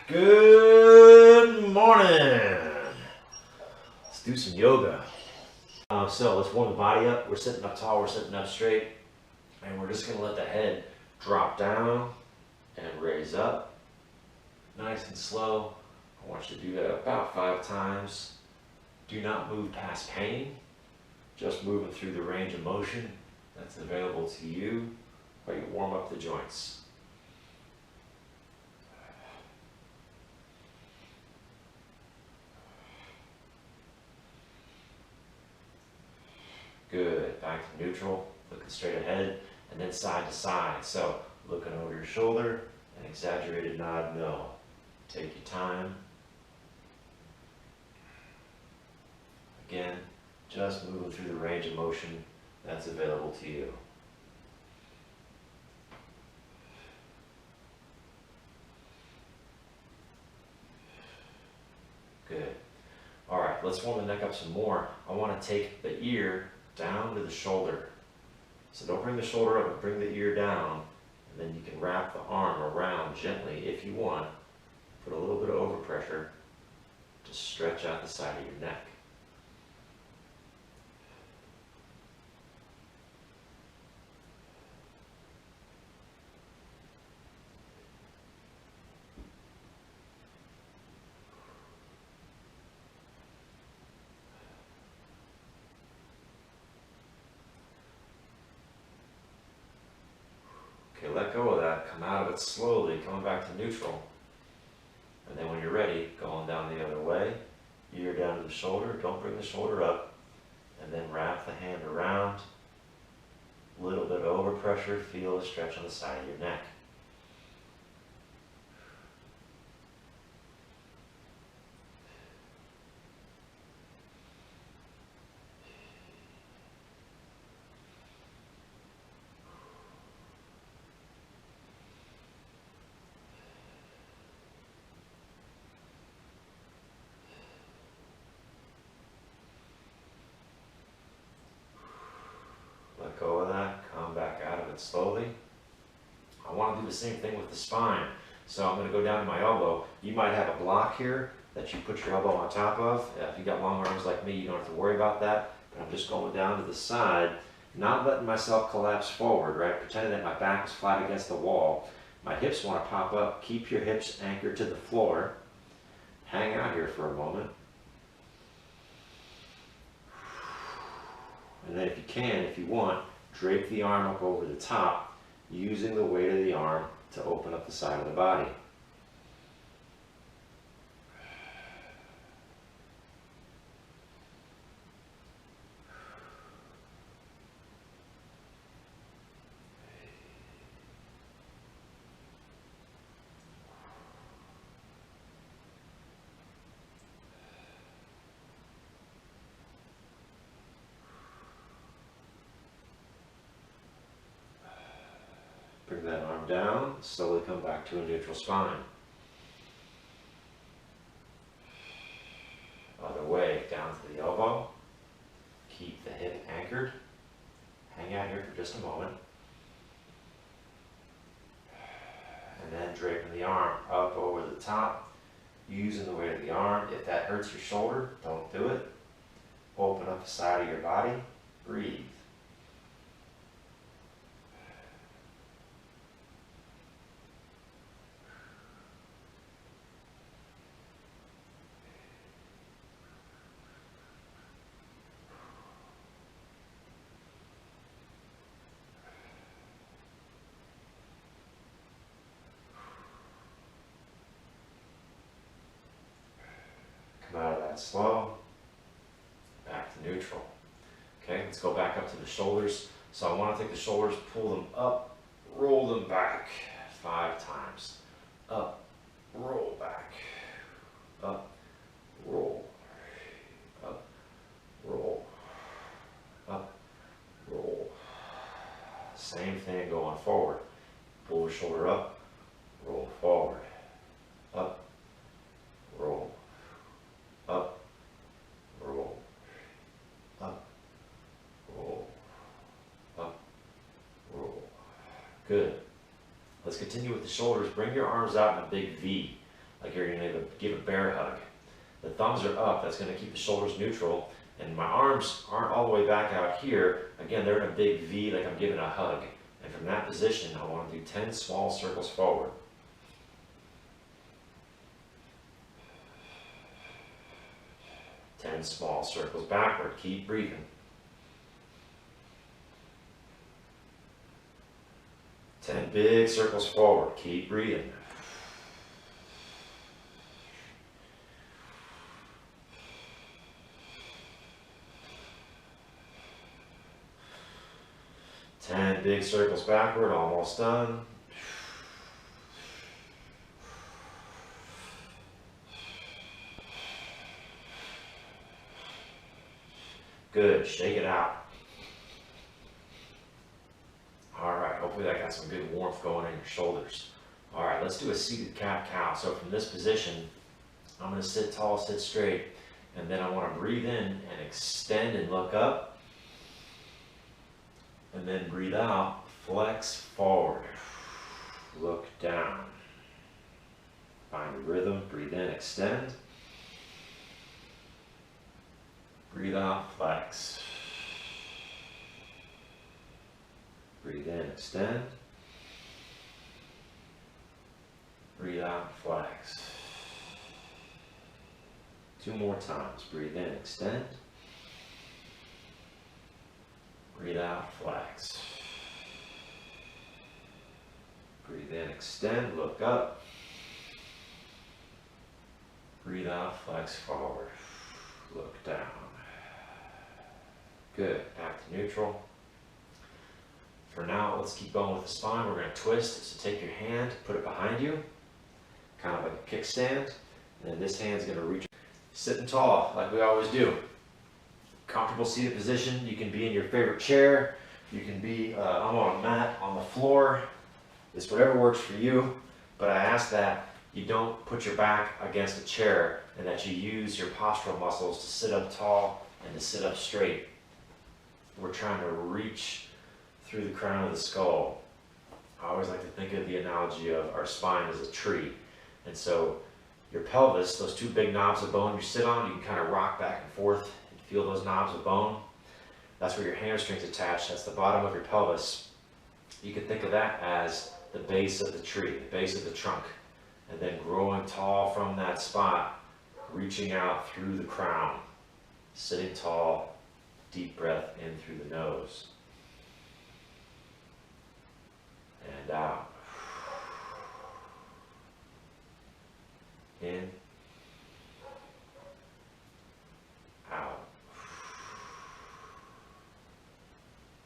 Good morning. Let's do some yoga. So let's warm the body up. We're sitting up tall, we're sitting up straight, and we're just going to let the head drop down and raise up. Nice and slow. I want you to do that about 5 times. Do not move past pain. Just moving through the range of motion that's available to you while you warm up the joints. Good. Back to neutral, looking straight ahead, and then side to side. So looking over your shoulder, an exaggerated nod, no. Take your time. Again, just moving through the range of motion that's available to you. Good. All right, let's warm the neck up some more. I want to take the ear down to the shoulder. So don't bring the shoulder up, but bring the ear down, and then you can wrap the arm around gently if you want. Put a little bit of overpressure to stretch out the side of your neck. Okay, let go of that, come out of it slowly, coming back to neutral. And then when you're ready, going down the other way, ear down to the shoulder, don't bring the shoulder up, and then wrap the hand around. A little bit of overpressure, feel a stretch on the side of your neck. Let go of that, come back out of it slowly. I want to do the same thing with the spine. So I'm going to go down to my elbow. You might have a block here that you put your elbow on top of. If you got long arms like me, you don't have to worry about that. But I'm just going down to the side, not letting myself collapse forward, right? Pretending that my back is flat against the wall. My hips want to pop up. Keep your hips anchored to the floor. Hang out here for a moment. And then if you can, if you want, drape the arm up over the top, using the weight of the arm to open up the side of the body. Bring that arm down, slowly come back to a neutral spine. Other way, down to the elbow. Keep the hip anchored. Hang out here for just a moment. And then draping the arm up over the top, using the weight of the arm. If that hurts your shoulder, don't do it. Open up the side of your body. Breathe. Come out of that slow, back to neutral. Okay, let's go back up to the shoulders. So I want to take the shoulders, pull them up, roll them back 5 times. Up, roll back, up, roll, up, roll, up, roll. Same thing going forward. Pull the shoulder up, roll forward, up, roll, up, roll, up, roll, up, roll. Good. Let's continue with the shoulders. Bring your arms out in a big V. like you're gonna give a bear hug. The thumbs are up, that's gonna keep the shoulders neutral, and my arms aren't all the way back out here. Again, they're in a big V, like I'm giving a hug. And from that position, I want to do 10 small circles forward. 10 small circles backward. Keep breathing. 10 big circles forward. Keep breathing. 10 big circles backward, almost done. Good, shake it out. All right, hopefully that got some good warmth going in your shoulders. All right, let's do a seated cat-cow. So from this position, I'm gonna sit tall, sit straight, and then I wanna breathe in and extend and look up. And then breathe out, flex forward, look down. Find a rhythm, breathe in, extend. Breathe out, flex. Breathe in, extend. Breathe out, flex. 2 more times, breathe in, extend. Breathe out, flex. Breathe in, extend, look up. Breathe out, flex forward, look down. Good, back to neutral. For now, let's keep going with the spine. We're going to twist, so take your hand, put it behind you, kind of like a kickstand, and then this hand's going to reach. Sitting tall, like we always do. Comfortable seated position. You can be in your favorite chair. You can be I'm on a mat on the floor. It's whatever works for you. But I ask that you don't put your back against a chair and that you use your postural muscles to sit up tall and to sit up straight. We're trying to reach through the crown of the skull. I always like to think of the analogy of our spine as a tree. And so your pelvis, those 2 big knobs of bone you sit on, you can kind of rock back and forth. Feel those knobs of bone. That's where your hamstring's attached. That's the bottom of your pelvis. You can think of that as the base of the tree, the base of the trunk. And then growing tall from that spot, reaching out through the crown. Sitting tall, deep breath in through the nose. And out. In. Out.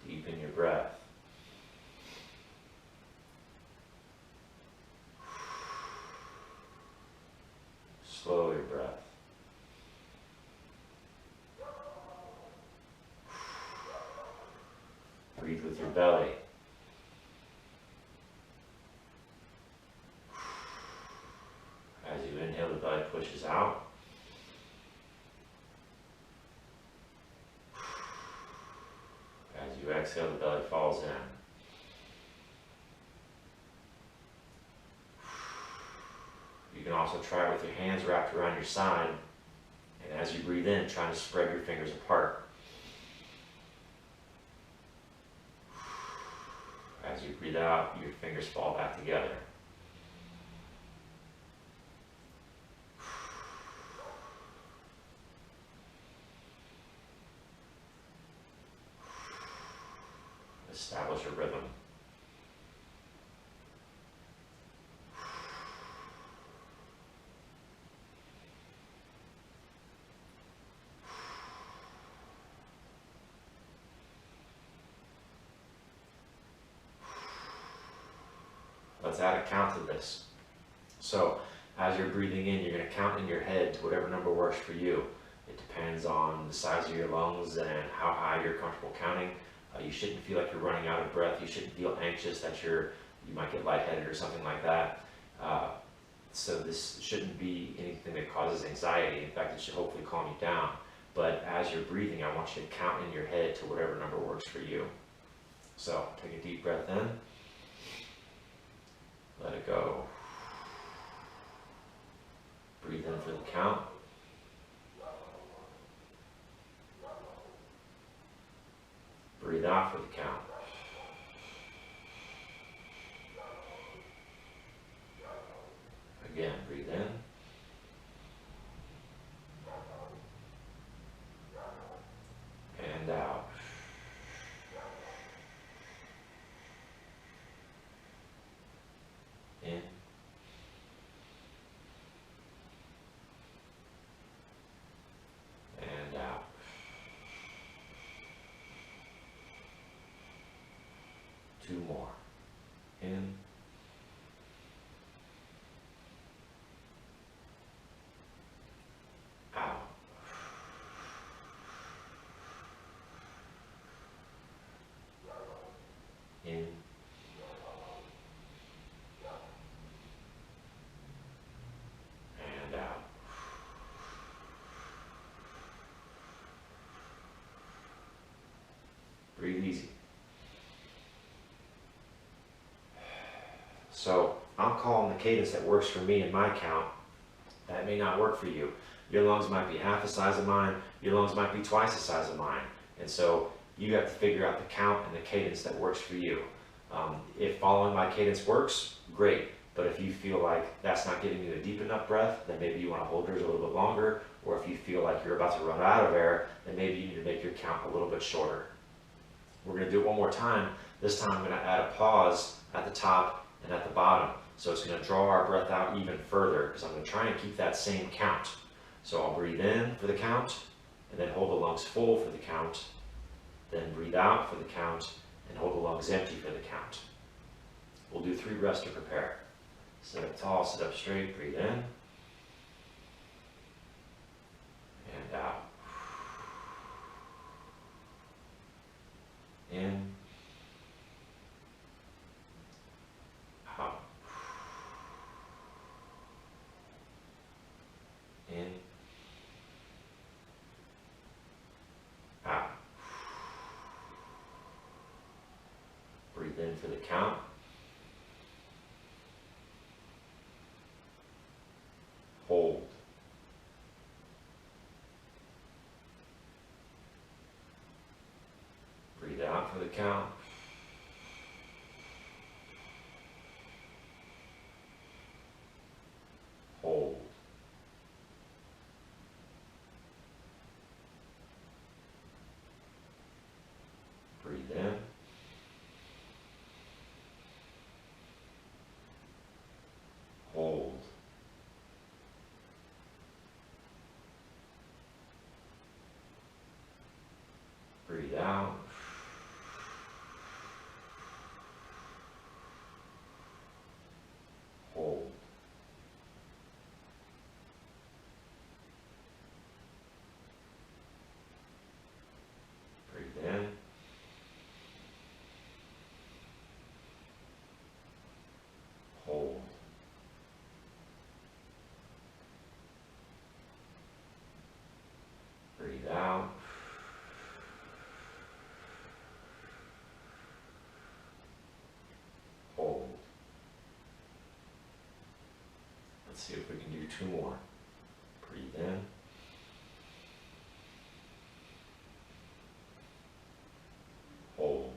Deepen your breath. Slow your breath. Breathe with your belly. As you inhale, the belly pushes out. As you exhale, the belly falls in. You can also try with your hands wrapped around your side, and as you breathe in, trying to spread your fingers apart. As you breathe out, your fingers fall back together. Establish a rhythm. Let's add a count to this. So as you're breathing in, you're going to count in your head to whatever number works for you. It depends on the size of your lungs and how high you're comfortable counting. You shouldn't feel like you're running out of breath. You shouldn't feel anxious that you might get lightheaded or something like that. So this shouldn't be anything that causes anxiety. In fact, it should hopefully calm you down. But as you're breathing, I want you to count in your head to whatever number works for you. So take a deep breath in. Let it go. Breathe in for the count. Breathe out for the count. Again, breathe in. And out. In. And out. Two more. In. Out. In. And out. Breathe easy. So I'm calling the cadence that works for me in my count. That may not work for you. Your lungs might be half the size of mine. Your lungs might be twice the size of mine. And so you have to figure out the count and the cadence that works for you. If following my cadence works, great. But if you feel like that's not giving you a deep enough breath, then maybe you want to hold yours a little bit longer. Or if you feel like you're about to run out of air, then maybe you need to make your count a little bit shorter. We're going to do it one more time. This time I'm going to add a pause at the top and at the bottom. So it's going to draw our breath out even further because I'm going to try and keep that same count. So I'll breathe in for the count and then hold the lungs full for the count. Then breathe out for the count and hold the lungs empty for the count. We'll do 3 breaths to prepare. Sit up tall, sit up straight, breathe in and out. In, out. In, out. Breathe in for the count. Hold. Breathe out for the count. Hold. Breathe in. Hold. Breathe out. Hold. Breathe in. Hold. Breathe out. Hold. Let's see if we can do 2 more. Breathe in. Hold.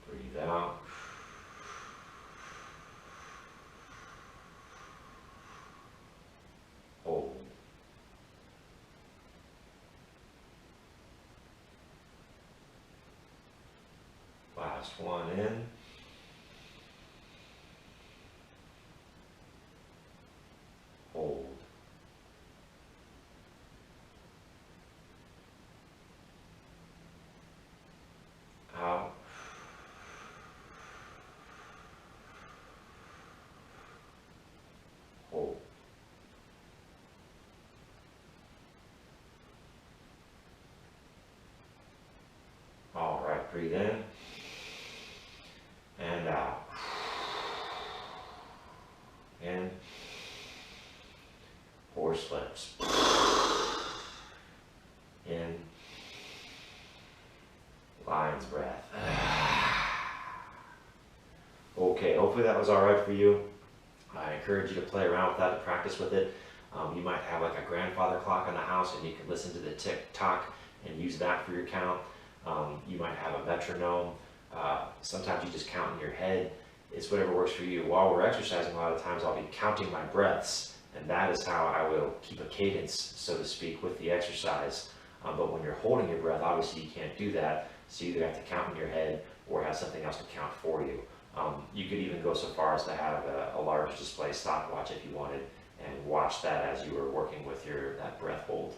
Breathe out. Hold. Last one in. Hold. Out. Hold. All right, breathe in and out. In. Horse flips. In. Lion's breath. Okay, hopefully that was all right for you. I encourage you to play around with that, to practice with it. You might have like a grandfather clock in the house and you can listen to the tick-tock and use that for your count. You might have a metronome. Sometimes you just count in your head. It's whatever works for you. While we're exercising, a lot of times I'll be counting my breaths, and that is how I will keep a cadence, so to speak, with the exercise. But when you're holding your breath, obviously you can't do that, so you either have to count in your head or have something else to count for you. You could even go so far as to have a large display stopwatch if you wanted, and watch that as you were working with that breath hold.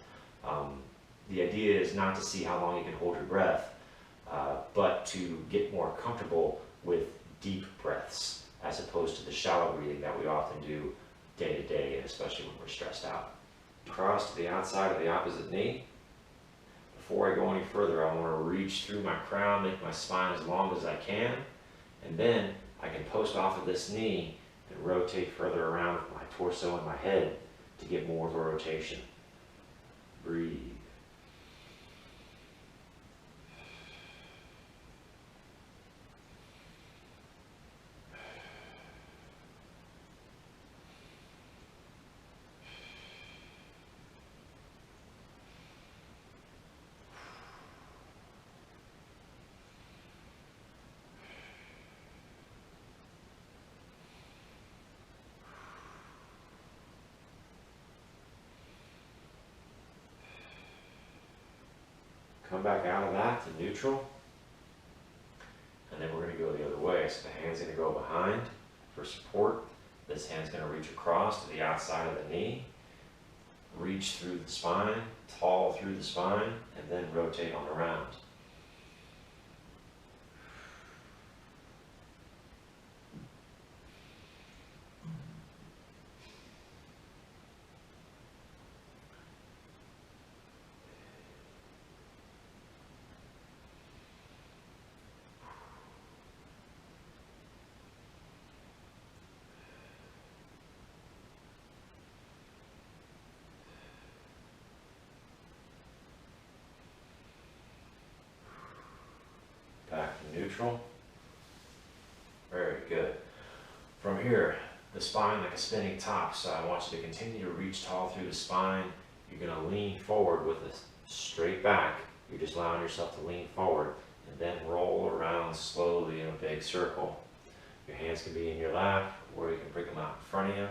The idea is not to see how long you can hold your breath, but to get more comfortable with deep breaths, as opposed to the shallow breathing that we often do day to day, and especially when we're stressed out. Cross to the outside of the opposite knee. Before I go any further, I want to reach through my crown, make my spine as long as I can, and then I can post off of this knee and rotate further around with my torso and my head to get more of a rotation. Breathe. Come back out of that to neutral. And then we're going to go the other way. So the hand's going to go behind for support. This hand's going to reach across to the outside of the knee. Reach through the spine, tall through the spine, and then rotate on around. Back to neutral. Very good. From here, the spine like a spinning top, so I want you to continue to reach tall through the spine. You're going to lean forward with a straight back. You're just allowing yourself to lean forward and then roll around slowly in a big circle. Your hands can be in your lap, or you can bring them out in front of you.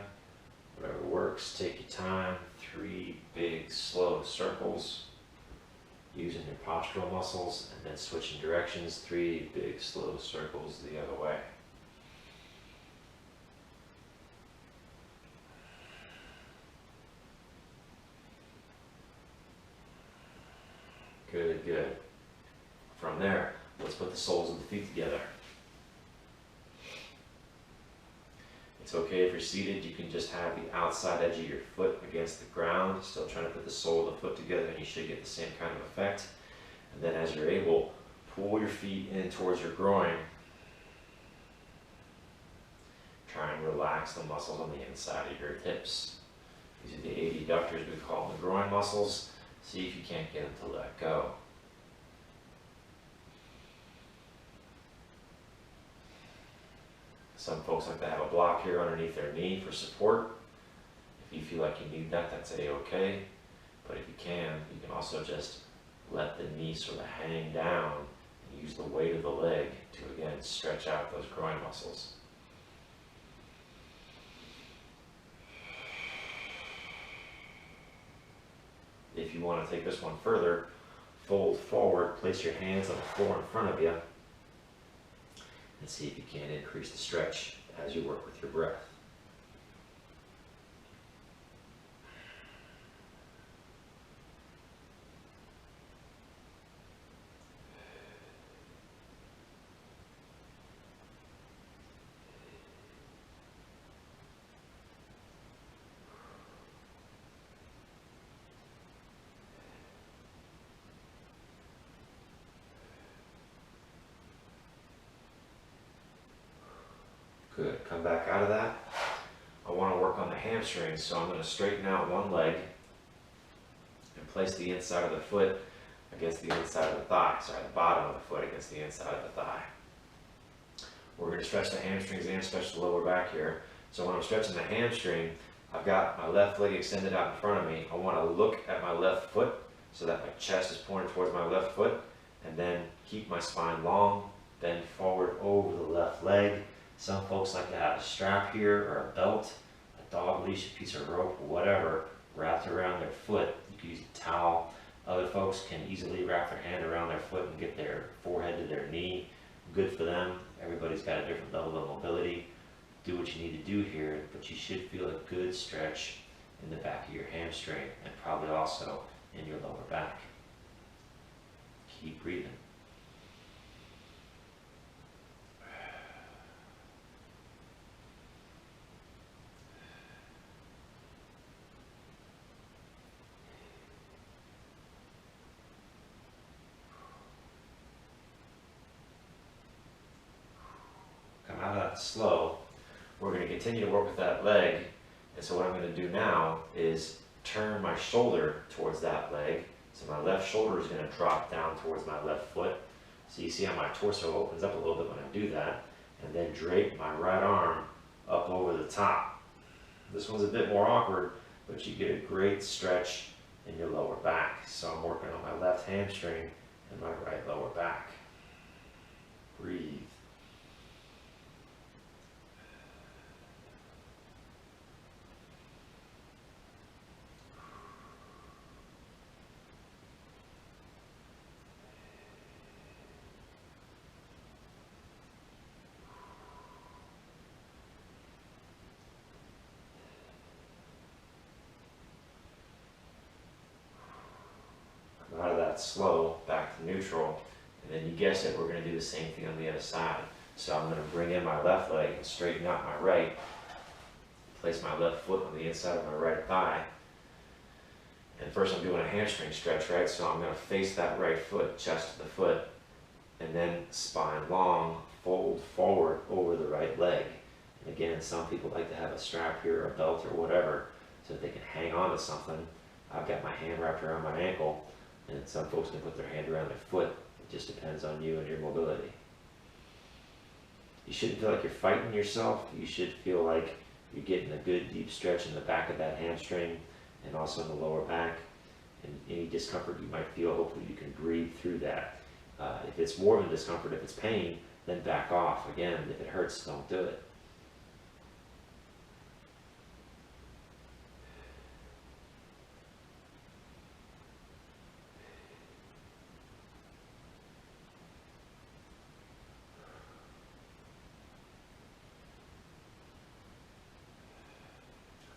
Whatever works. Take your time. 3 big slow circles, using your postural muscles, and then switching directions, 3 big slow circles the other way. Good, good. From there, let's put the soles of the feet together. It's okay if you're seated, you can just have the outside edge of your foot against the ground, still trying to put the sole of the foot together, and you should get the same kind of effect. And then as you're able, pull your feet in towards your groin. Try and relax the muscles on the inside of your hips. These are the adductors, we call them the groin muscles. See if you can't get them to let go. Some folks like to have a block here underneath their knee for support. If you feel like you need that, that's a-okay. But if you can also just let the knee sort of hang down and use the weight of the leg to, again, stretch out those groin muscles. If you want to take this one further, fold forward, place your hands on the floor in front of you, and see if you can increase the stretch as you work with your breath. Good. Come back out of that. I want to work on the hamstrings, so I'm going to straighten out one leg and place the inside of the foot against the inside of the thigh. Sorry, the bottom of the foot against the inside of the thigh. we're going to stretch the hamstrings and stretch the lower back here. So when I'm stretching the hamstring, I've got my left leg extended out in front of me. I want to look at my left foot so that my chest is pointed towards my left foot, and then keep my spine long, bend forward over the left leg. Some folks like to have a strap here or a belt, a dog leash, a piece of rope, or whatever, wrapped around their foot. You can use a towel. Other folks can easily wrap their hand around their foot and get their forehead to their knee. Good for them. Everybody's got a different level of mobility. Do what you need to do here, but you should feel a good stretch in the back of your hamstring and probably also in your lower back. Keep breathing. Come out of that slow. We're going to continue to work with that leg, and so what I'm going to do now is turn my shoulder towards that leg. So my left shoulder is going to drop down towards my left foot. So you see how my torso opens up a little bit when I do that, and then drape my right arm up over the top. This one's a bit more awkward, but you get a great stretch in your lower back. So I'm working on my left hamstring and my right lower back. Breathe. Out of that slow, back to neutral, and then you guess it, we're going to do the same thing on the other side. So I'm going to bring in my left leg and straighten out my right, place my left foot on the inside of my right thigh, and first I'm doing a hamstring stretch, right? So I'm going to face that right foot, chest to the foot, and then spine long, fold forward over the right leg. And again, some people like to have a strap here, or a belt, or whatever, so that they can hang on to something. I've got my hand wrapped around my ankle, and some folks can put their hand around their foot. It just depends on you and your mobility. You shouldn't feel like you're fighting yourself. You should feel like you're getting a good deep stretch in the back of that hamstring and also in the lower back. And any discomfort you might feel, hopefully you can breathe through that. If it's more than discomfort, if it's pain, then back off. Again, if it hurts, don't do it.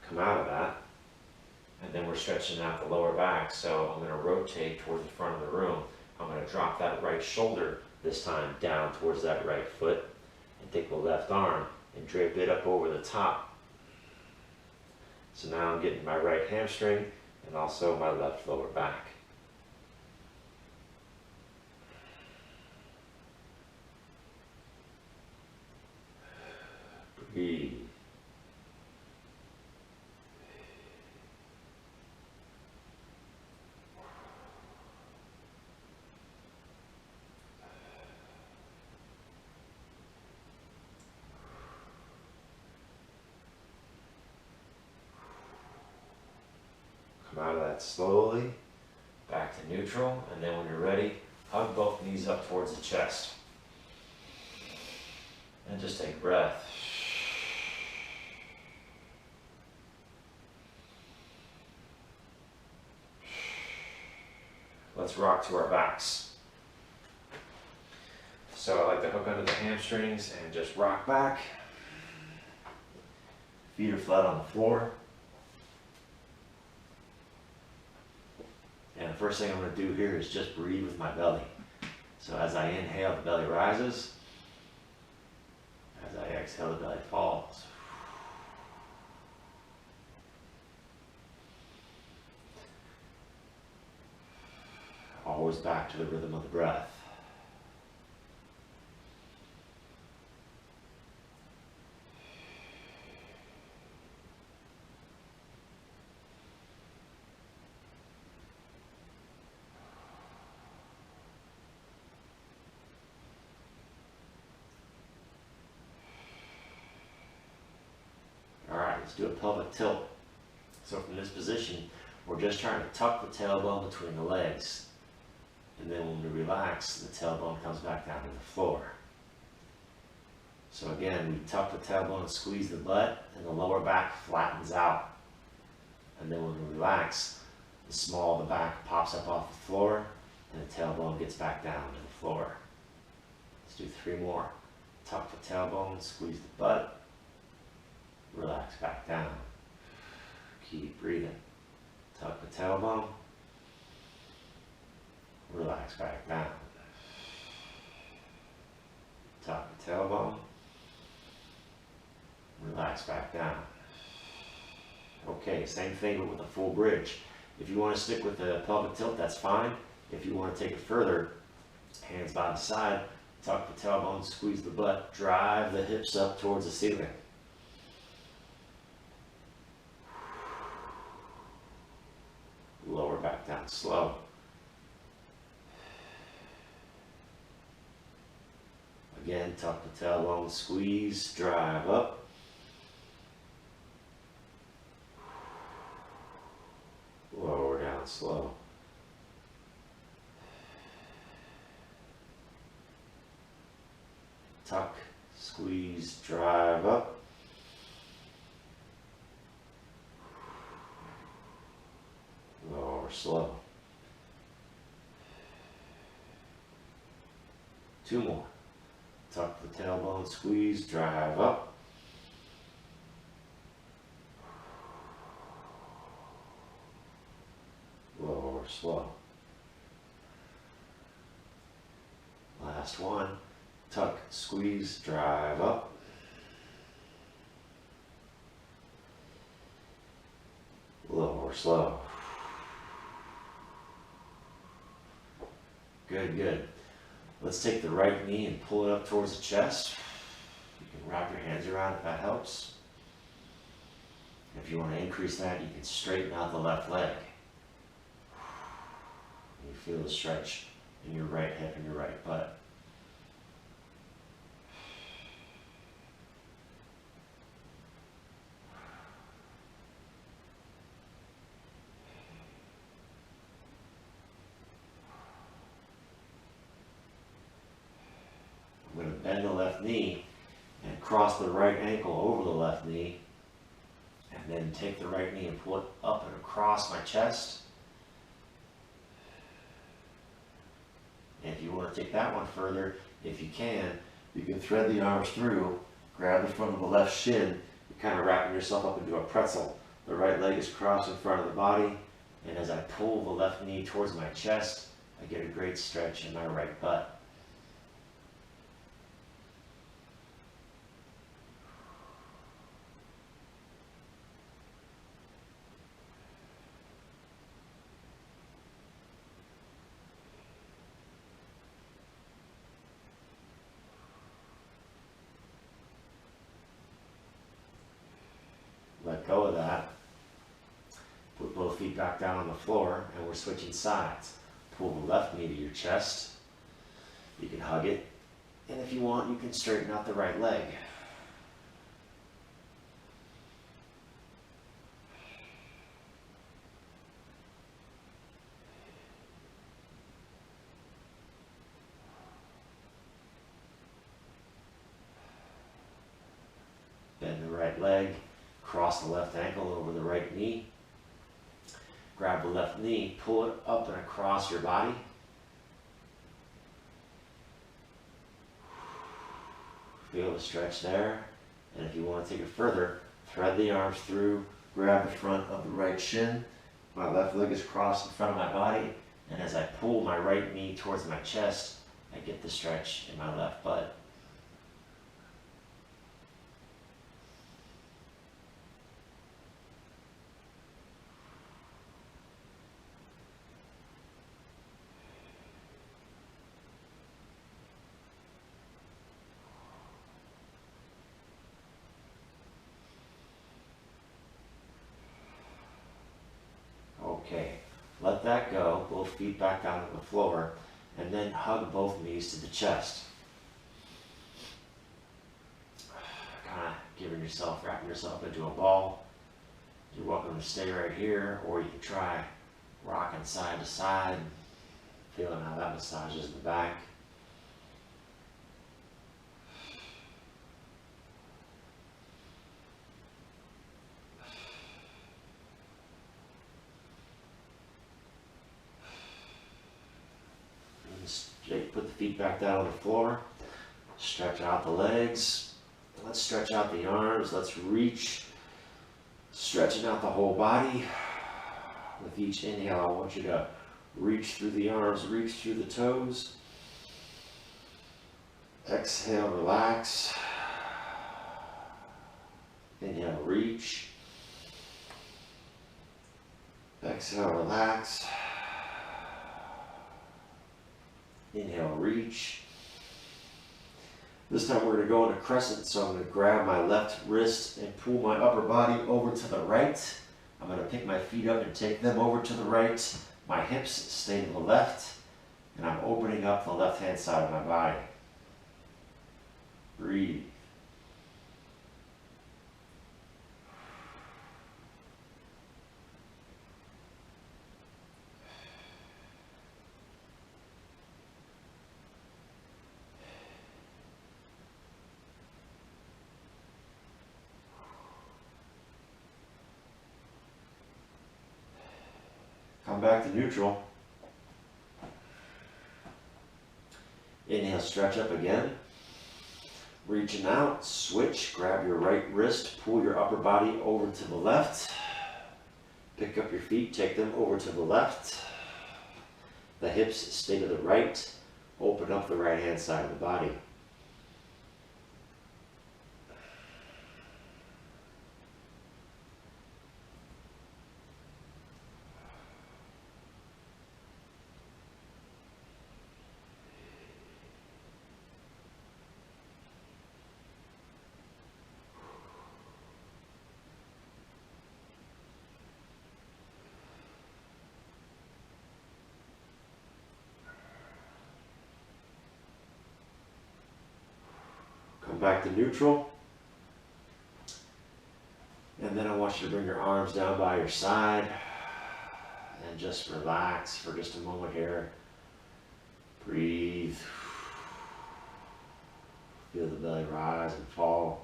Come out of that, and then we're stretching out the lower back. So I'm going to rotate towards the front of the room. I'm going to drop that right shoulder this time down towards that right foot, and take the left arm and drape it up over the top. So now I'm getting my right hamstring and also my left lower back. Breathe. Come out of that slowly, back to neutral, and then when you're ready, hug both knees up towards the chest. And just take a breath. Let's rock to our backs. So I like to hook under the hamstrings and just rock back. Feet are flat on the floor. And the first thing I'm going to do here is just breathe with my belly. So as I inhale, the belly rises. As I exhale, the belly falls. Always back to the rhythm of the breath. let's do a pelvic tilt. So from this position, we're just trying to tuck the tailbone between the legs. And then when we relax, the tailbone comes back down to the floor. So again, we tuck the tailbone and squeeze the butt, and the lower back flattens out. And then when we relax, the small of the back pops up off the floor, and the tailbone gets back down to the floor. Let's do 3 more. Tuck the tailbone, squeeze the butt, relax back down. Keep breathing. Tuck the tailbone, relax back down. Tuck the tailbone, relax back down. Okay, same thing but with a full bridge. If you want to stick with the pelvic tilt, that's fine. If you want to take it further, hands by the side, tuck the tailbone, squeeze the butt, drive the hips up towards the ceiling. Lower back down slow. Again, tuck the tailbone, squeeze, drive up. Lower down slow. Tuck, squeeze, drive up. Lower slow. 2 more. Tuck the tailbone, squeeze, drive up. Lower slow. Last one. Tuck, squeeze, drive up. Lower slow. Good, good. Let's take the right knee and pull it up towards the chest. You can wrap your hands around if that helps. If you want to increase that, you can straighten out the left leg. You feel the stretch in your right hip and your right butt. I'm going to bend the left knee and cross the right ankle over the left knee, and then take the right knee and pull it up and across my chest. And if you want to take that one further, if you can thread the arms through, grab the front of the left shin, you're kind of wrapping yourself up into a pretzel. The right leg is crossed in front of the body, and as I pull the left knee towards my chest, I get a great stretch in my right butt. Let go of that. Put both feet back down on the floor, and we're switching sides. Pull the left knee to your chest. You can hug it, and if you want, you can straighten out the right leg. Bend the right leg. Cross the left ankle over the right knee. Grab the left knee, pull it up and across your body. Feel the stretch there. And if you want to take it further, thread the arms through, grab the front of the right shin. My left leg is crossed in front of my body, and as I pull my right knee towards my chest, I get the stretch in my left butt. Okay, let that go, both feet back down to the floor, and then hug both knees to the chest. Kind of giving yourself, wrapping yourself into a ball. You're welcome to stay right here, or you can try rocking side to side, feeling how that massages the back. Put the feet back down on the floor. Stretch out the legs. Let's stretch out the arms. Let's reach. Stretching out the whole body. With each inhale, I want you to reach through the arms, reach through the toes. Exhale, relax. Inhale, reach. Exhale, relax. Inhale, reach. This time we're going to go into crescent, so I'm going to grab my left wrist and pull my upper body over to the right. I'm going to pick my feet up and take them over to the right. My hips stay to the left, and I'm opening up the left-hand side of my body. Breathe. Come back to neutral. Inhale, stretch up again. Reaching out, switch, grab your right wrist, pull your upper body over to the left. Pick up your feet, take them over to the left. The hips stay to the right. Open up the right hand side of the body. Come back to neutral. And then I want you to bring your arms down by your side and just relax for just a moment here. Breathe. Feel the belly rise and fall.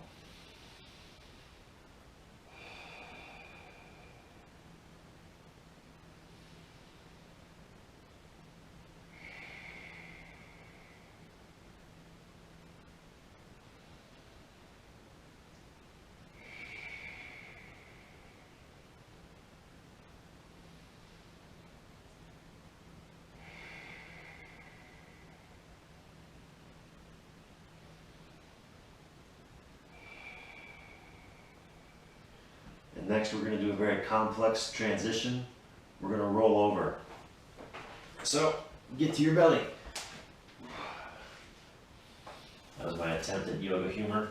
Next, we're going to do a very complex transition. We're going to roll over. So, get to your belly. That was my attempt at yoga humor.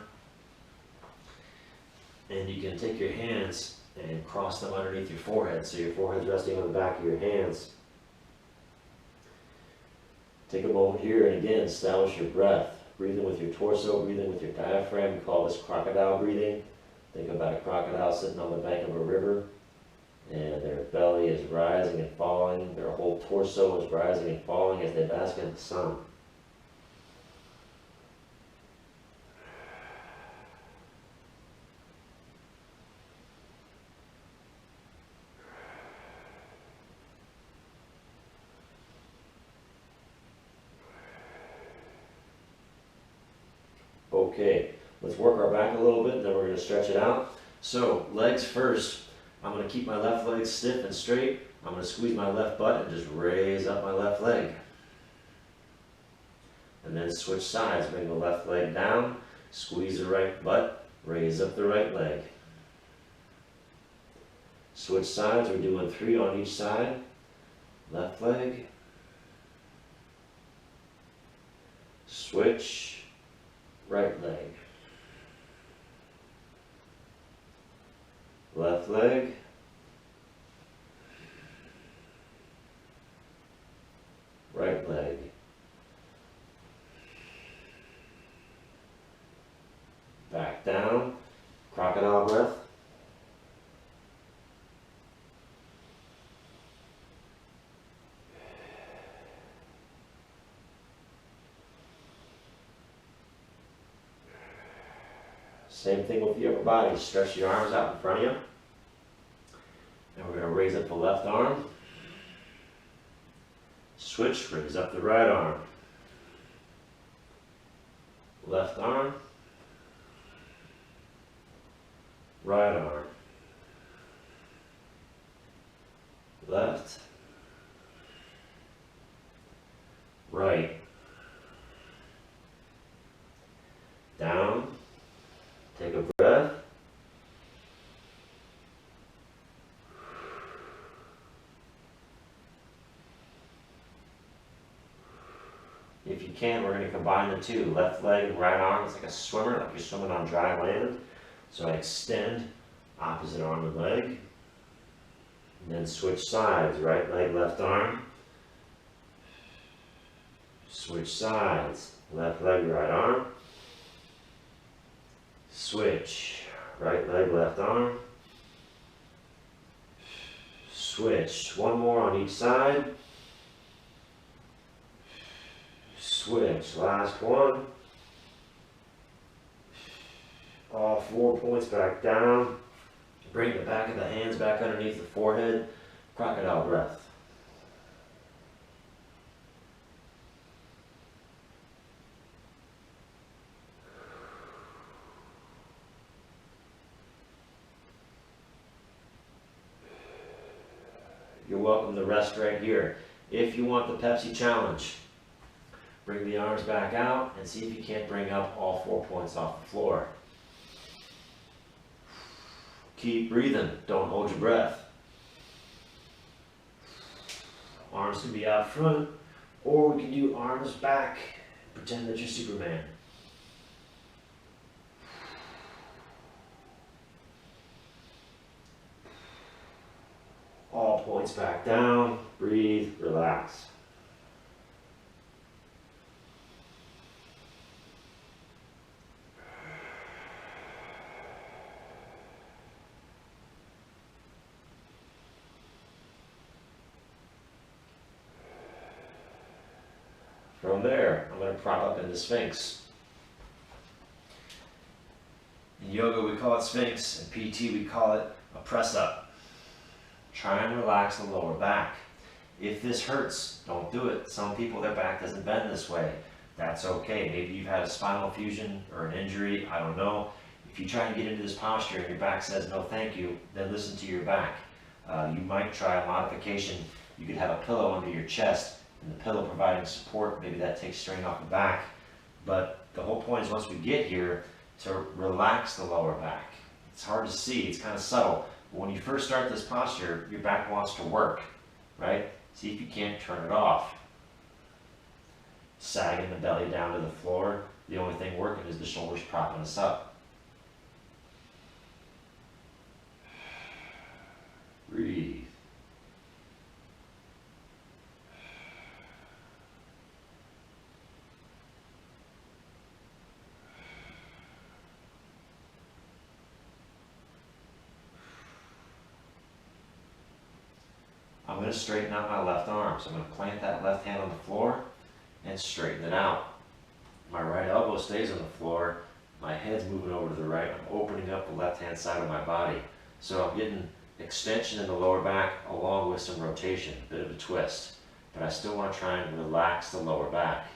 And you can take your hands and cross them underneath your forehead. So your forehead's resting on the back of your hands. Take a moment here and again, establish your breath. Breathing with your torso, breathing with your diaphragm. We call this crocodile breathing. Think about a crocodile sitting on the bank of a river, and their belly is rising and falling. Their whole torso is rising and falling as they bask in the sun. Okay, let's work our back a little bit, and then we're going to stretch it out. So, legs first. I'm going to keep my left leg stiff and straight. I'm going to squeeze my left butt and just raise up my left leg. And then switch sides. Bring the left leg down, squeeze the right butt, raise up the right leg. Switch sides. We're doing 3 on each side. Left leg. Switch. Right leg. Left leg. Right leg. Back down. Crocodile breath. Same thing with the upper body. Stretch your arms out in front of you. And we're going to raise up the left arm. Switch, raise up the right arm. Left arm. Right arm. Left. Right. Down. Take a breath. If you can, we're going to combine the two. Left leg and right arm. It's like a swimmer, like you're swimming on dry land. So I extend opposite arm and leg. And then switch sides. Right leg, left arm. Switch sides. Left leg, right arm. Switch. Right leg, left arm. Switch. One more on each side. Switch. Last one. All 4 points back down. Bring the back of the hands back underneath the forehead. Crocodile breath. You're welcome to rest right here. If you want the Pepsi challenge, bring the arms back out and see if you can't bring up all 4 points off the floor. Keep breathing. Don't hold your breath. Arms can be out front, or we can do arms back. Pretend that you're Superman. All points back down. Breathe, relax. From there, I'm going to prop up into sphinx. In yoga, we call it sphinx. In PT, we call it a press up. Try and relax the lower back. If this hurts, don't do it. Some people, their back doesn't bend this way. That's okay. Maybe you've had a spinal fusion or an injury. I don't know. If you try and get into this posture and your back says no thank you, then listen to your back. You might try a modification. You could have a pillow under your chest, and the pillow providing support. Maybe that takes strain off the back. But the whole point is, once we get here, to relax the lower back. It's hard to see. It's kind of subtle. But when you first start this posture, your back wants to work, right? See if you can't turn it off. Sagging the belly down to the floor. The only thing working is the shoulders propping us up. Breathe. I'm going to straighten out my left arm. So I'm going to plant that left hand on the floor and straighten it out. My right elbow stays on the floor. My head's moving over to the right. I'm opening up the left-hand side of my body. So I'm getting extension in the lower back along with some rotation, a bit of a twist. But I still want to try and relax the lower back.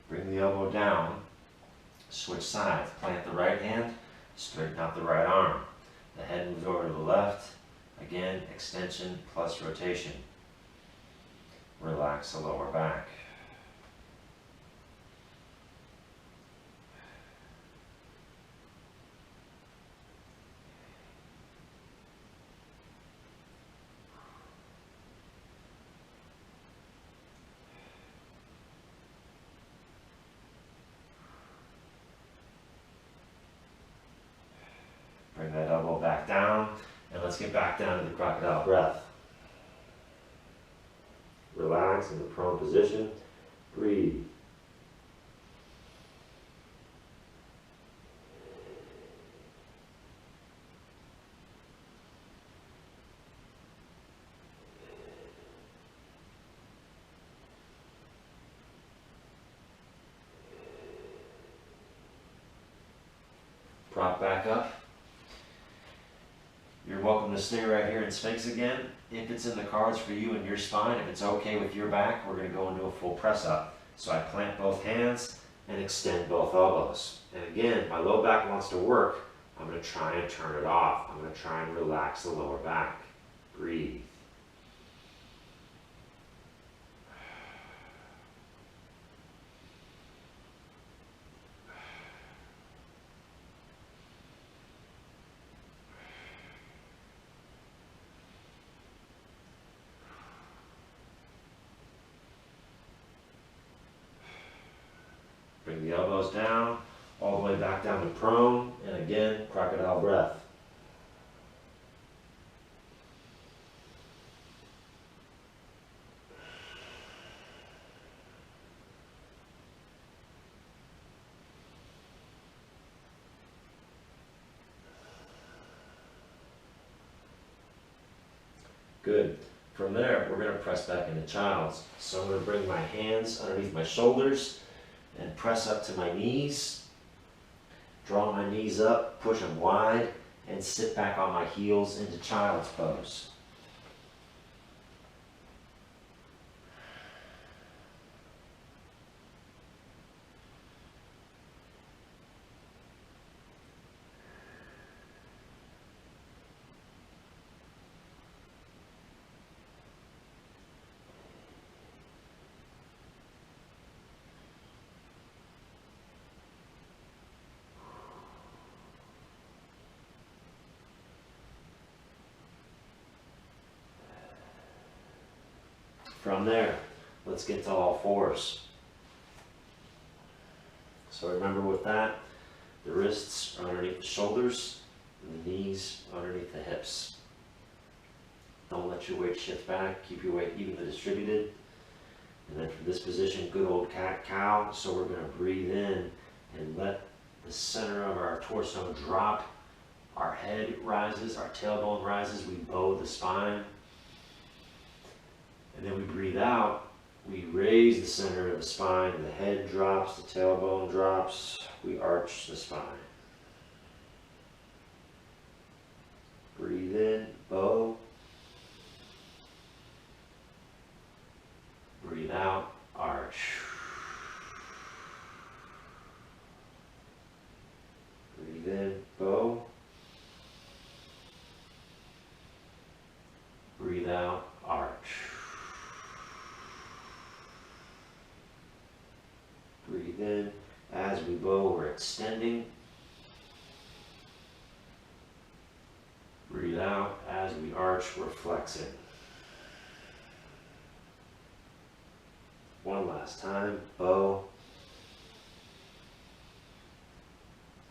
Bring the elbow down, switch sides, plant the right hand, straighten out the right arm. The head moves over to the left, again, extension plus rotation. Relax the lower back. let's get back down to the crocodile breath. Relax in the prone position. Breathe. Prop back up. You're welcome to stay right here in Sphinx again. If it's in the cards for you and your spine, if it's okay with your back, we're going to go into a full press up. So I plant both hands and extend both elbows. And again, my low back wants to work. I'm going to try and turn it off. I'm going to try and relax the lower back. Breathe. Bring the elbows down, all the way back down to prone, and again, crocodile breath. Good. From there, we're going to press back into child's. So I'm going to bring my hands underneath my shoulders and press up to my knees. Draw my knees up, push them wide, and sit back on my heels into child's pose. From there, let's get to all fours. So remember with that, the wrists are underneath the shoulders and the knees underneath the hips. Don't let your weight shift back, keep your weight evenly distributed. And then from this position, good old cat-cow. So we're going to breathe in and let the center of our torso drop. Our head rises, our tailbone rises, we bow the spine. And then we breathe out, we raise the center of the spine, the head drops, the tailbone drops, we arch the spine. Breathe in, bow. Breathe out, arch. Breathe in, bow. Breathe out, arch. Breathe in. As we bow, we're extending. Breathe out. As we arch, we're flexing. One last time. Bow.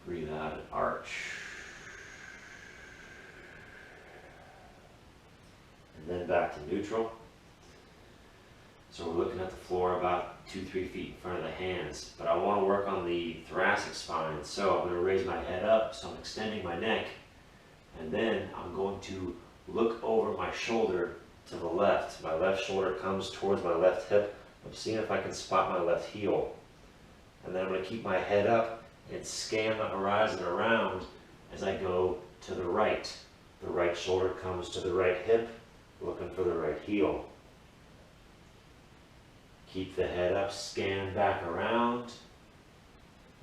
Breathe out and arch. And then back to neutral. So we're looking at the floor about 2-3 feet in front of the hands, but I want to work on the thoracic spine. So I'm going to raise my head up, so I'm extending my neck, and then I'm going to look over my shoulder to the left. My left shoulder comes towards my left hip. I'm seeing if I can spot my left heel. And then I'm going to keep my head up and scan the horizon around as I go to the right. The right shoulder comes to the right hip, looking for the right heel. Keep the head up, scan back around,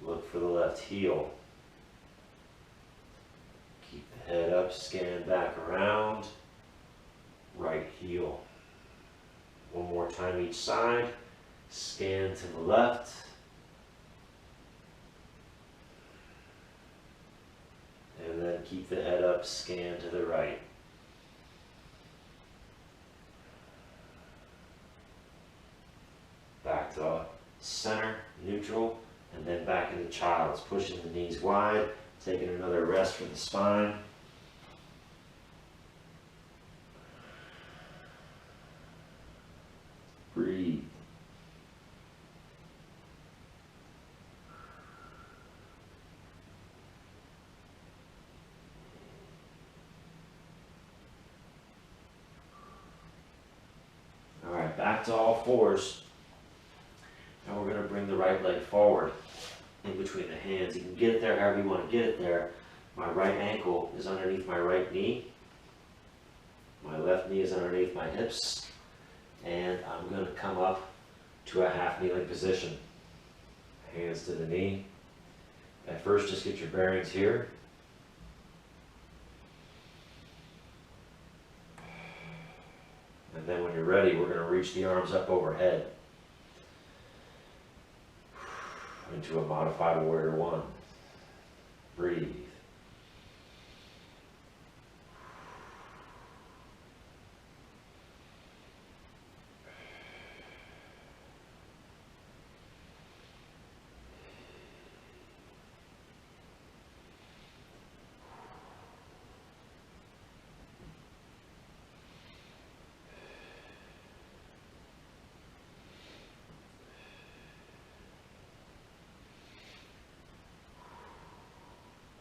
look for the left heel. Keep the head up, scan back around, right heel. One more time each side, scan to the left. And then keep the head up, scan to the right. Back to center, neutral, and then back into child's, pushing the knees wide, taking another rest for the spine. back to all fours. And we're gonna bring the right leg forward in between the hands. You can get it there however you wanna get it there. My right ankle is underneath my right knee. My left knee is underneath my hips. And I'm gonna come up to a half kneeling position. Hands to the knee. At first, just get your bearings here. And then when you're ready, we're gonna reach the arms up overhead into a modified warrior one. Breathe.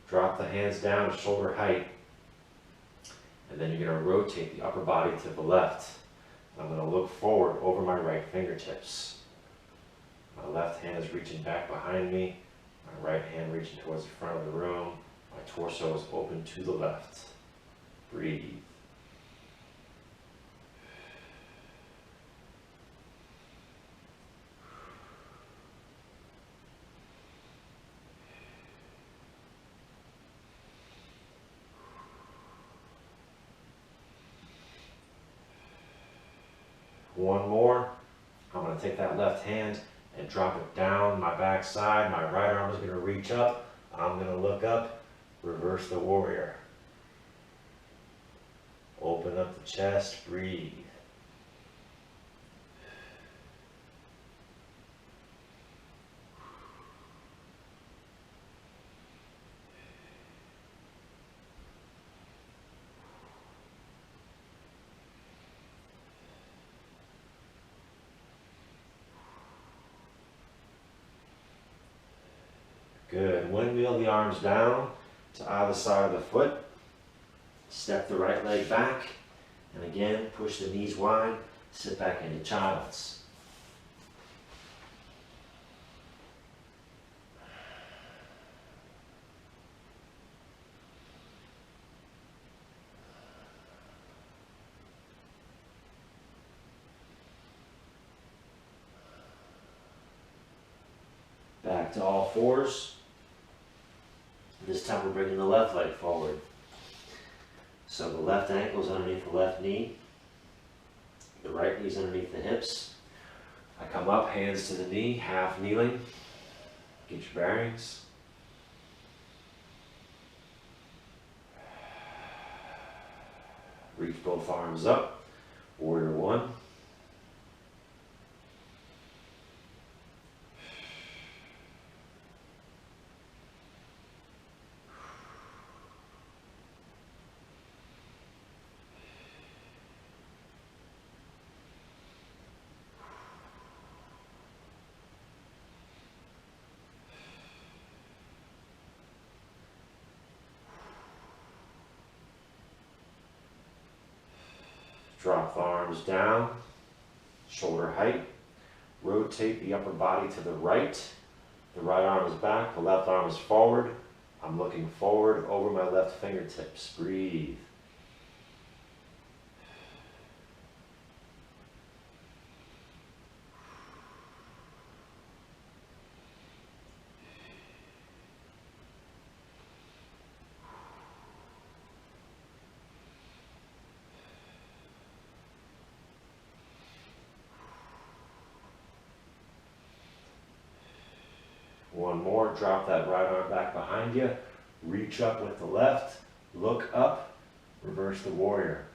Drop the hands down to shoulder height. And then you're going to rotate the upper body to the left. I'm going to look forward over my right fingertips. My left hand is reaching back behind me. My right hand reaching towards the front of the room. My torso is open to the left. Breathe. One more. I'm going to take that left hand and drop it down my back side. My right arm is going to reach up. I'm going to look up, reverse the warrior. Open up the chest, breathe. Good. Windmill the arms down to either side of the foot. Step the right leg back. And again, push the knees wide. Sit back into child's. Back to all fours. This time we're bringing the left leg forward. So the left ankle is underneath the left knee. The right knee is underneath the hips. I come up, hands to the knee, half kneeling. Get your bearings. Reach both arms up. Warrior one. Drop the arms down, shoulder height. Rotate the upper body to the right. The right arm is back, the left arm is forward. I'm looking forward over my left fingertips. Breathe. One more, drop that right arm back behind you, reach up with the left, look up, reverse the warrior.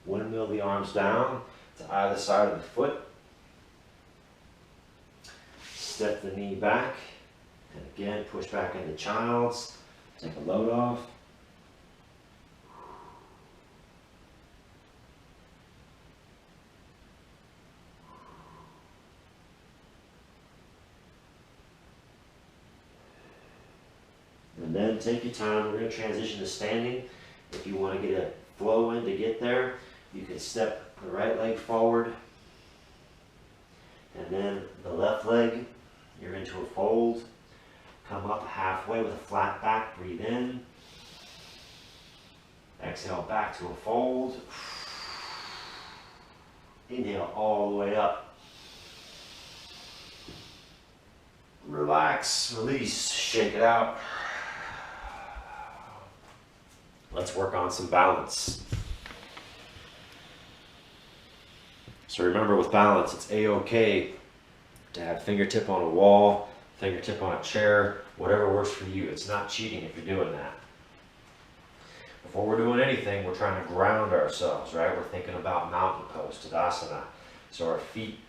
Windmill the arms down to either side of the foot. Step the knee back. And again, push back into child's. Take a load off. take your time. We're going to transition to standing. If you want to get a flow in to get there, you can step the right leg forward, and then the left leg, you're into a fold. Come up halfway with a flat back, breathe in. Exhale back to a fold. Inhale all the way up. Relax, release, shake it out. Let's work on some balance. So remember, with balance, it's a-okay to have fingertip on a wall, fingertip on a chair, whatever works for you. It's not cheating if you're doing that. Before we're doing anything, we're trying to ground ourselves, right? We're thinking about mountain pose, Tadasana. So our feet,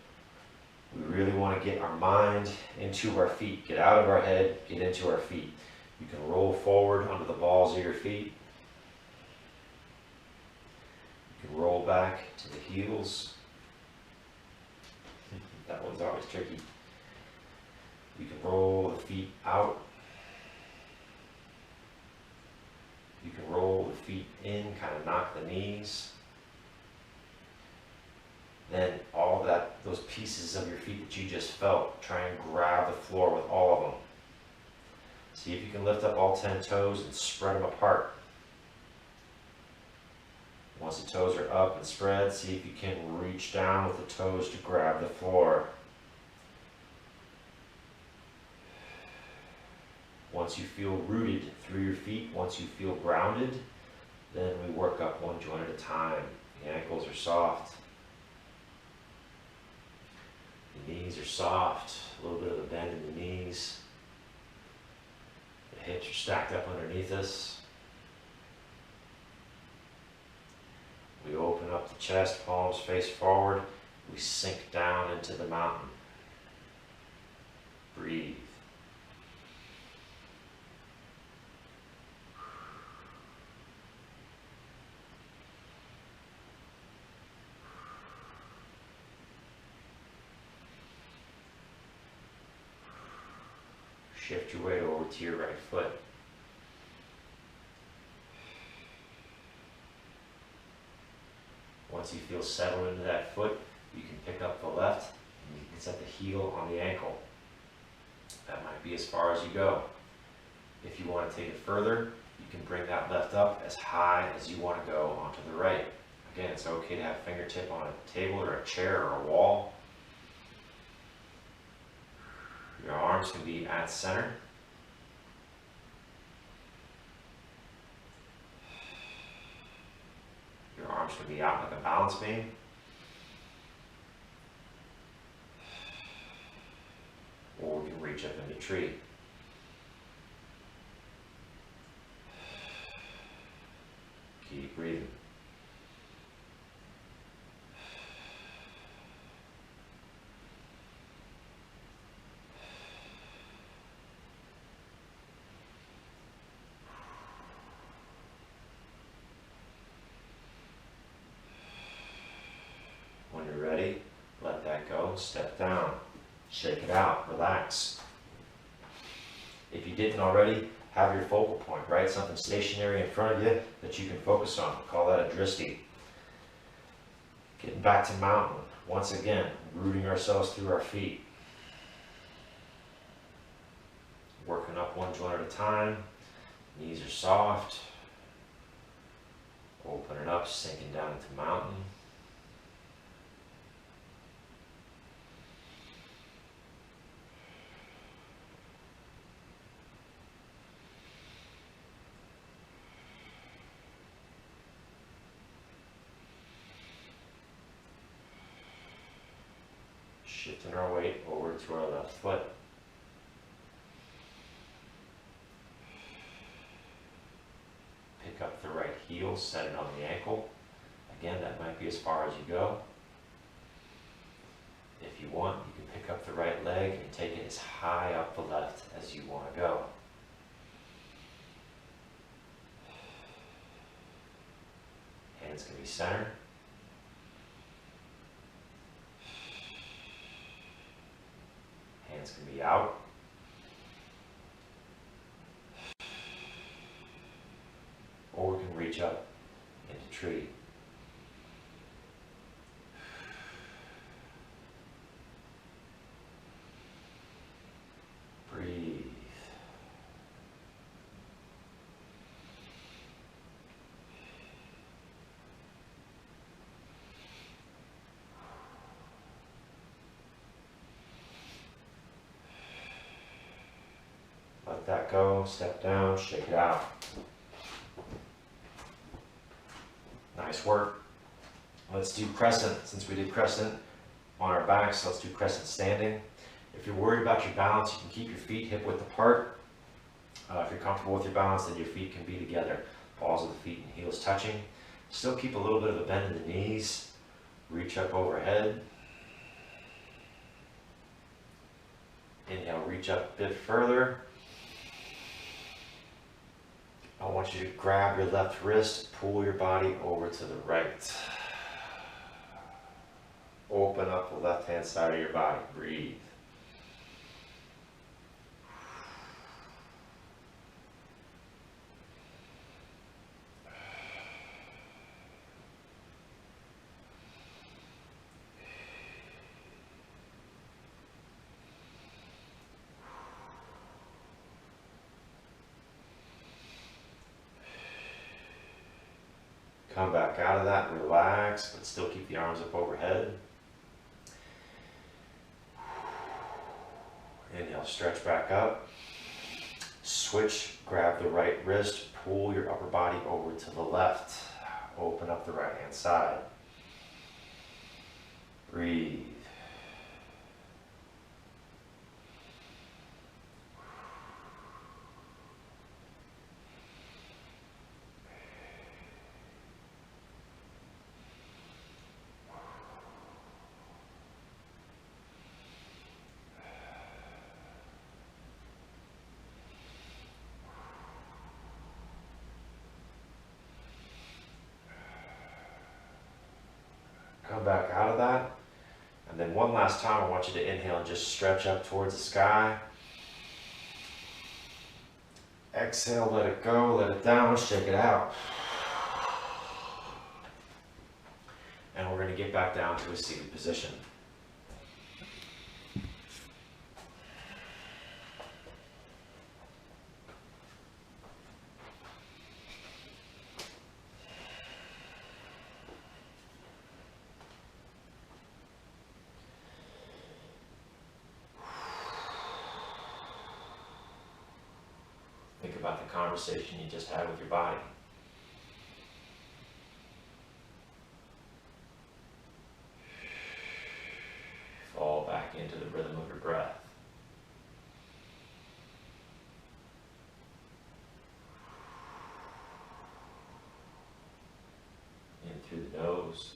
we really want to get our mind into our feet. Get out of our head, get into our feet. You can roll forward onto the balls of your feet. You can roll back to the heels. That one's always tricky. You can roll the feet out. You can roll the feet in, kind of knock the knees. Then all that, those pieces of your feet that you just felt, try and grab the floor with all of them. See if you can lift up all 10 toes and spread them apart. Once the toes are up and spread, see if you can reach down with the toes to grab the floor. Once you feel rooted through your feet, once you feel grounded, then we work up one joint at a time. The ankles are soft. The knees are soft. A little bit of a bend in the knees. The hips are stacked up underneath us. We open up the chest, palms face forward. We sink down into the mountain. Breathe. Shift your weight over to your right foot. Once you feel settled into that foot, you can pick up the left and you can set the heel on the ankle. That might be as far as you go. If you want to take it further, you can bring that left up as high as you want to go onto the right. Again, it's okay to have fingertip on a table or a chair or a wall. Your arms can be at center. Your arms can be out like a balance beam. Or we can reach up into tree. Keep breathing. When you're ready, let that go, step down, shake it out, relax. If you didn't already, have your focal point, right? Something stationary in front of you that you can focus on. Call that a drishti. Getting back to mountain. Once again, rooting ourselves through our feet. Working up one joint at a time. Knees are soft. Opening up, sinking down into mountain. Shifting our weight over to our left foot. Pick up the right heel, set it on the ankle. Again, that might be as far as you go. If you want, you can pick up the right leg and take it as high up the left as you want to go. Hands can be centered. Hands can be out. reach up into tree. Breathe. Let that go, step down, shake it out. Nice work. Let's do crescent. Since we did crescent on our backs, let's do crescent standing. If you're worried about your balance, you can keep your feet hip width apart. If you're comfortable with your balance, then your feet can be together. Balls of the feet and heels touching. Still keep a little bit of a bend in the knees. Reach up overhead. Inhale, reach up a bit further. I want you to grab your left wrist, pull your body over to the right. Open up the left-hand side of your body. Breathe. Come back out of that, relax, but still keep the arms up overhead. Inhale, stretch back up. Switch, grab the right wrist, pull your upper body over to the left. Open up the right hand side. Breathe. Come back out of that. And then one last time, I want you to inhale and just stretch up towards the sky. Exhale, let it go, let it down, shake it out. And we're going to get back down to a seated position. Think about the conversation you just had with your body. Fall back into the rhythm of your breath. In through the nose.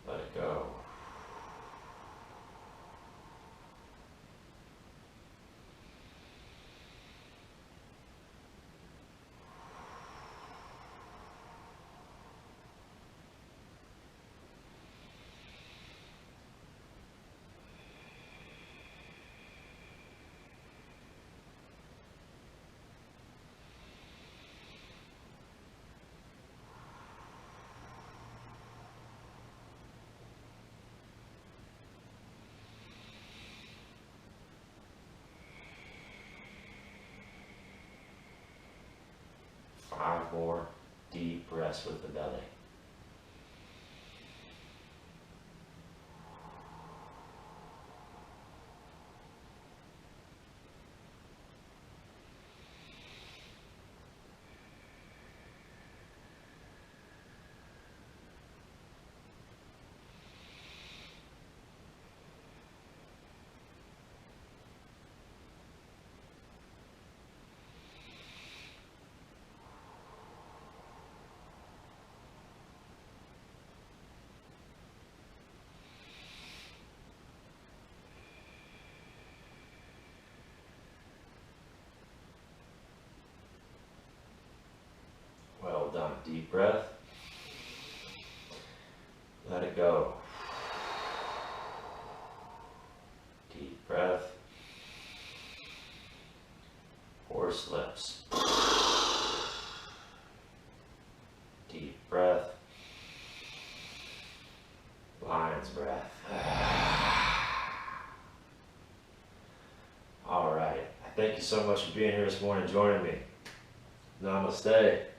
Let it go. Five more deep breaths with the belly. Well done. Deep breath. Let it go. Deep breath. Horse lips. so much for being here this morning, joining me. Namaste.